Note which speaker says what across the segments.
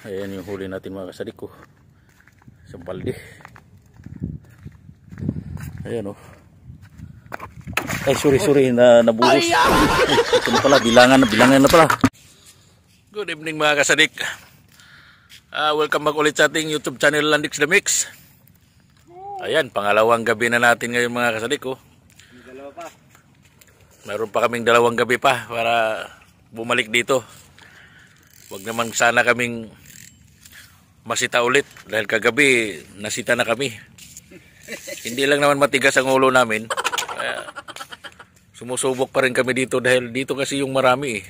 Speaker 1: Ayan yung huli natin mga kasadik ko. Sa balde. Ayan oh. Ay sorry na nabuhos. Ito na pala, bilangan na pala. Good evening mga kasadik. Welcome back ulit sa ating YouTube channel Landix The Mix. Ayan, pangalawang gabi na natin ngayon mga kasadik oh.
Speaker 2: Dalawa pa.
Speaker 1: Meron pa kaming dalawang gabi pa para bumalik dito. Wag naman sana kaming masita ulit dahil kagabi nasita na kami. Hindi lang naman matigas ang ulo namin. Kaya sumusubok pa rin kami dito dahil dito kasi yung marami eh.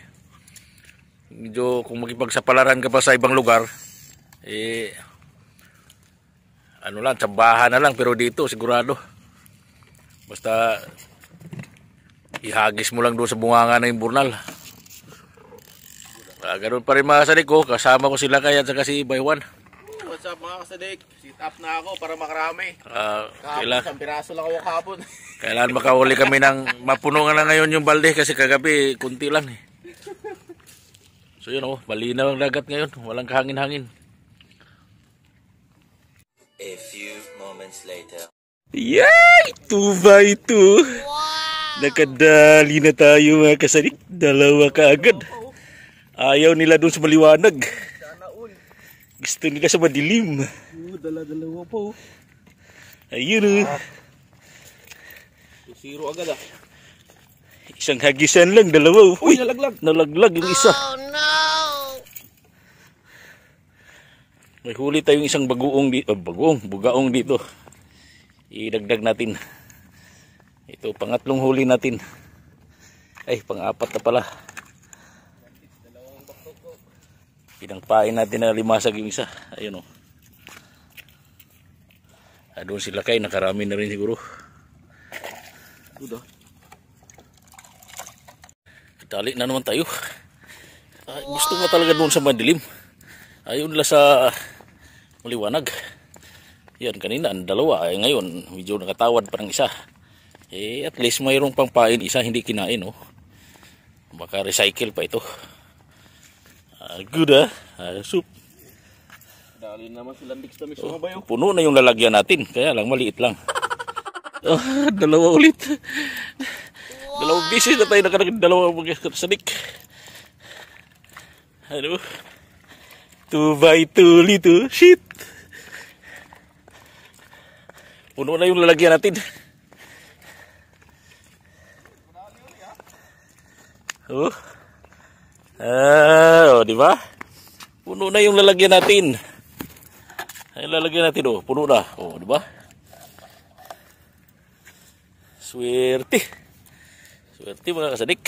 Speaker 1: Medyo kung makipagsapalaran ka pa sa ibang lugar ano lang, tsambahan na lang, pero dito sigurado. Basta ihagis mo lang doon sa bunganga na yung burnal. Ganun pa rin mga kasadik ko, kasama ko sila kaya at saka si Baywan.
Speaker 2: What's up mga kasadik? Sit up na ako para makarami.
Speaker 1: Kailangan
Speaker 2: piraso lang ako kahapon.
Speaker 1: Kailangan makahuli kami ng mapuno nga na ngayon yung balde kasi kagabi kunti lang eh. So yun oh, malinaw ang dagat ngayon, walang kahangin-hangin.
Speaker 3: A few moments later.
Speaker 1: Yay! 2x2! Wow! Nakadali na tayo mga kasadik, dalawa kaagad. Ayaw nila doon sa maliwanag. Gusto nila sa madilim.
Speaker 2: Dalawa po.
Speaker 1: Ayun.
Speaker 2: Zero agad ah.
Speaker 1: Isang hagisan lang, dalawa.
Speaker 2: Uy, nalaglag.
Speaker 1: Nalaglag yung isa.
Speaker 4: Oh no!
Speaker 1: May huli tayong isang bagoong dito. Bugaong dito. Idagdag natin. Ito, pangatlong huli natin. Ay, pang-apat na pala. Pinangpain natin na limasag yung isa. Ayun o. Doon sila kay nakarami na rin siguro. Tali na naman tayo. Gusto nga talaga doon sa madilim. Ayaw nila sa maliwanag. Yan kanina ang dalawa. Ngayon medyo nakatawad pa ng isa. At least mayroong pangpain isa hindi kinain oh. Baka recycle pa ito. Good soup.
Speaker 2: Dali naman si Landix The Mix mga bayo.
Speaker 1: Puno na yung lalagyan natin. Kaya lang maliit lang. Dalawa ulit. Dalawang bisis na tayo dalawa mga kasadik. Ano? 2x2 ulit oh. Shit. Puno na yung lalagyan natin. Oh, di ba? Puno na yung lalagyan natin. Ay lalagyan natin oh, puno na. Oh, di ba? Swerte. Swerte mga kasadik.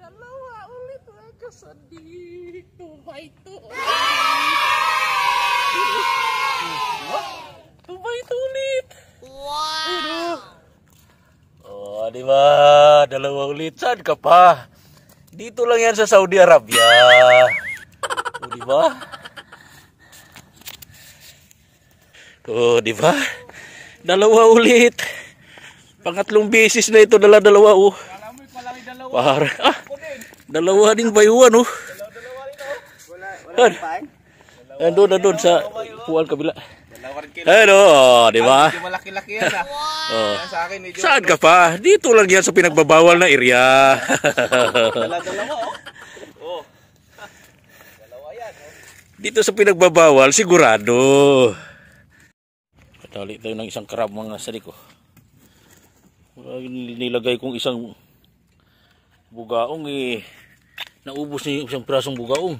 Speaker 4: Dalawa ulit mga kasadik. 2x2.
Speaker 1: 2x2 ulit.
Speaker 4: Wow!
Speaker 1: Oh, di ba? Dalawa ulit. Saan ka pa? Dito lang yan sa Saudi Arabia. Oh, di ba? Oh, di ba? Dalawa ulit. Pangatlong beses na ito dalawa oh. Para dalawa ding bayuan oh. Andun sa puan kabila. Hello, di ba?
Speaker 2: Malaki-laki yan ah.
Speaker 1: Oh.
Speaker 2: Sa akin medyo.
Speaker 1: Saan ka pa? Dito lang yan sa pinagbabawal na area.
Speaker 2: Dalawa oh. Dalawa yan oh.
Speaker 1: Dito sa pinagbabawal, sigurado. Patali tayo ng isang crab mga sadik ko. Nilagay kong isang bugaong naubos niya yung isang pirasong bugaong.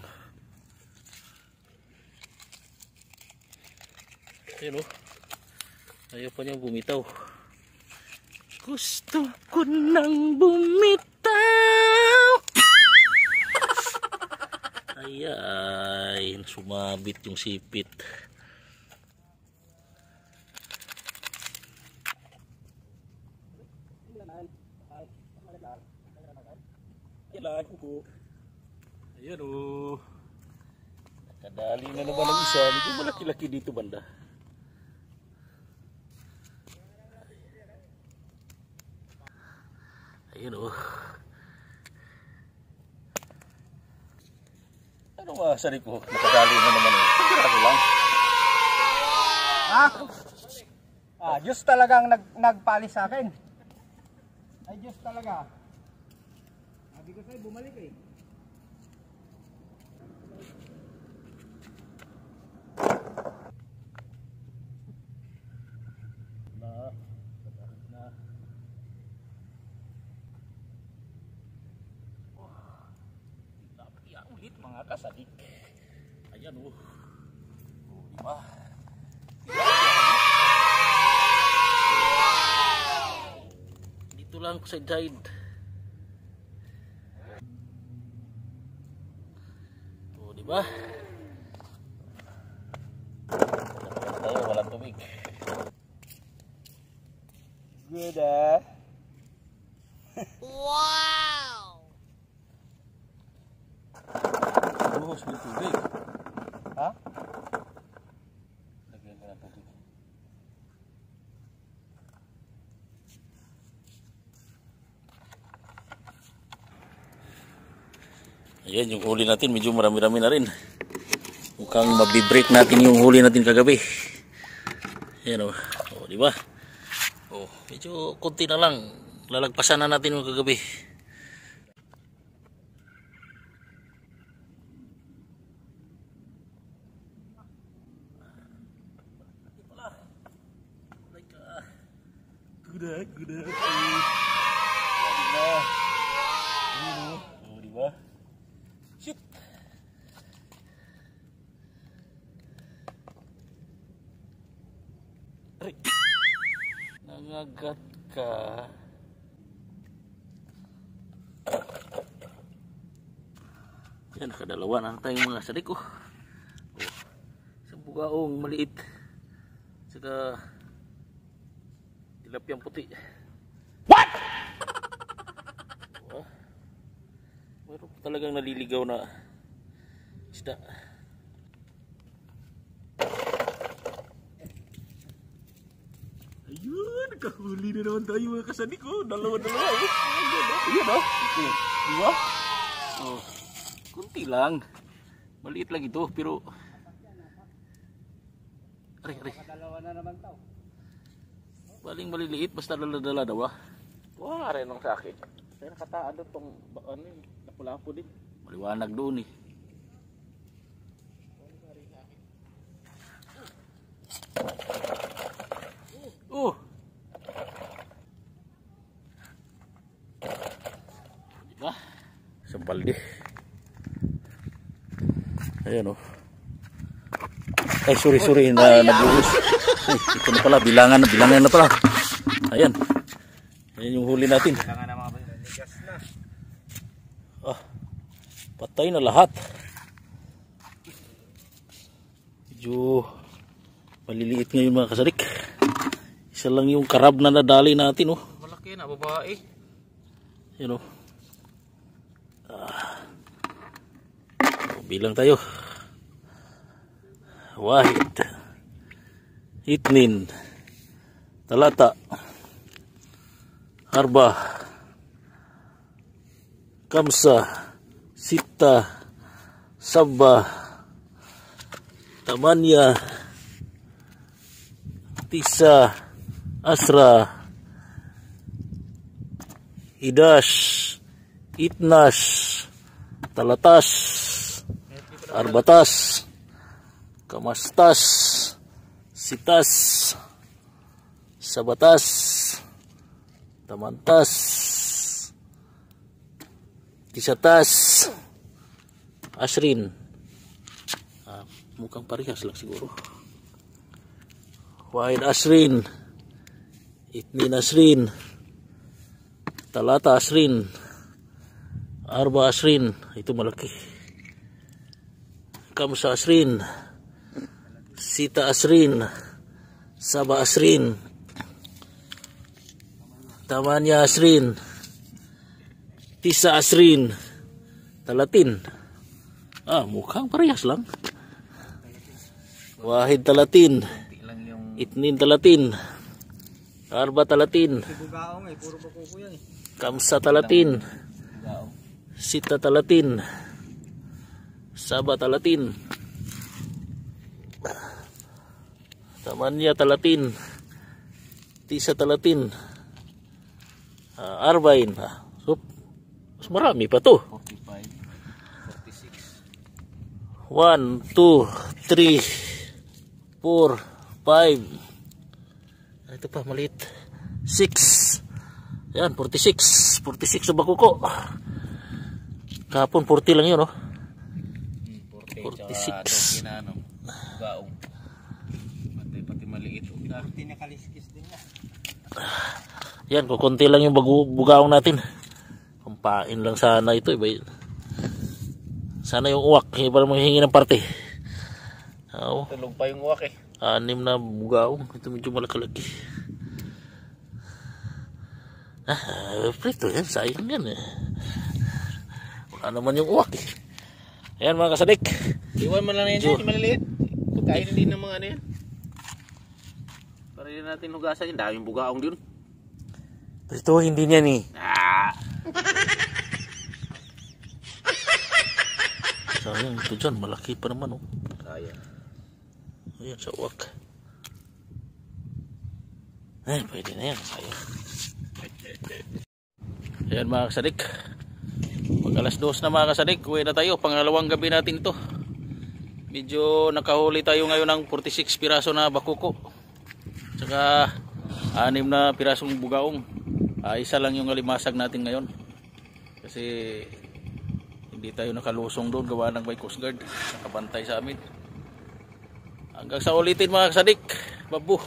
Speaker 1: Ayun oh. Ayaw pa niya bumitaw. Gusto ko nang bumitaw. Ay, sumabit yung sipit. Ayan o. Nakadali na naman ang isa. Medyo malaki-laki dito banda. Ayun oh. Ano ba sa ko? Nakadali na naman eh. Pagkiraso lang.
Speaker 5: Diyos talagang nagpalis sa akin. Ay, Diyos talaga. Sabi ko sa'yo, bumalik eh.
Speaker 1: Ulit mga kasadik. Ayan oh. Oh, diba? Dito lang sa side. Oh, diba? Tayo, walang tubig.
Speaker 5: Good
Speaker 4: Wow!
Speaker 1: Buhos ng tubig.
Speaker 5: Ha?
Speaker 1: Lagyan ko ng tubig. Ayan, yung huli natin medyo marami-rami na rin. Mukhang mabibreak natin yung huli natin kagabi. Ayan o. O, diba? O, medyo konti na lang. Lalagpasan na natin yung kagabi. Guda. O, diba? Shoot! Aray! Nangagat ka. Yan, nakadalawa na tayong mga sadik oh. Isang bugaong maliit. Saka tilapiyang puti. What? Oh, meron talagang naliligaw na isda. Ayun, nakahuli na naman tayo mga kasadik oh. Dalawa-dalawa oh. Ayan oh. Diba? Oh, kunti lang. Maliit lang ito pero aray.
Speaker 5: Dalawa na naman tao.
Speaker 1: Baling maliliit basta dala-dala daw ah. Wala rin ang sa akin. Pero nakataan doon tong ano yun, lapu-lapu din. Maliwanag doon eh. Oh. Diba? Isang balde. Ayan oh. Ay sorry na nabuhos. Ay, ito na pala bilangan na pala. Ayan. Ayan yung huli natin.
Speaker 5: Kailangan na mga nigas na.
Speaker 1: Ah. Patay na lahat. Medyo maliliit ngayon mga kasadik. Isa lang yung karab na nadali natin oh.
Speaker 2: Malaki na, babae.
Speaker 1: Ayan oh. Bilang tayo. Wahid, Itnin, Talata, Arba, Kamsa, Sita, Sabba, Tamanya, Tisa, Asra, Idas, Itnas, Talatas, Arbatas, Kamastas, Sitas, Sabatas, Tamantas, Tisatas, Asrin. Mukhang parehas lang siguro. Wahid Asrin, Itnin Asrin, Talata Asrin, Arba Asrin. Ito malaki. Kamsa Asrin, Sita Asrin, Saba Asrin, Tamanya Asrin, Tisa Asrin, Talatin. Mukhang parehas lang. Wahid Talatin, Itnin Talatin, Arba Talatin,
Speaker 5: Bugaong puro bakuko yan eh.
Speaker 1: Kamsa talatin. Sita talatin. Saba talatin. Tamanya talatin. Tisa talatin. Arbain. So, mas marami pa to.
Speaker 2: 45, 46.
Speaker 1: 1, 2, 3, 4, 5. Ito pa, maliit. 6. Yan, 46. 46 sa bakuko. Kahapon 40 lang yun, no? 46.
Speaker 2: Gaong. Pati maliit.
Speaker 5: Hindi nakaliskis din na.
Speaker 1: Yan, kukunti lang yung bugaong natin. Pampain lang sana ito. Iba yun. Sana yung uwak. Iba lang manghihingi ng parte. Oo.
Speaker 2: Tulog pa yung uwak eh.
Speaker 1: 6 na bugaong. Ito medyo malaki-laki. Prito yan. Sayang yan eh. Wala naman yung uwak eh. Ayan mga kasadik.
Speaker 2: Iwan mo lang yan dyan, yung maliliit. Pagkain din ng mga ano yan. Para din natin hugasan yun. Daming bugaong dun.
Speaker 1: Prito hindi niyan eh. Sayang ito dyan. Malaki pa naman oh.
Speaker 2: Sayang.
Speaker 1: Ayan sa uwak. Ay, pwede na yan. Sayang. Ayan mga kasadik. Pag alas 2 na mga kasadik, uwi na tayo. Pangalawang gabi natin ito. Medyo nakahuli tayo ngayon ng 46 piraso na bakuko. Tsaka 6 na pirasong bugaong. Isa lang yung alimasag natin ngayon. Kasi hindi tayo nakalusong doon. Gawa ng may Coast Guard. Nakabantay sa amin. Hanggang sa ulitin mga kasadik. Babu.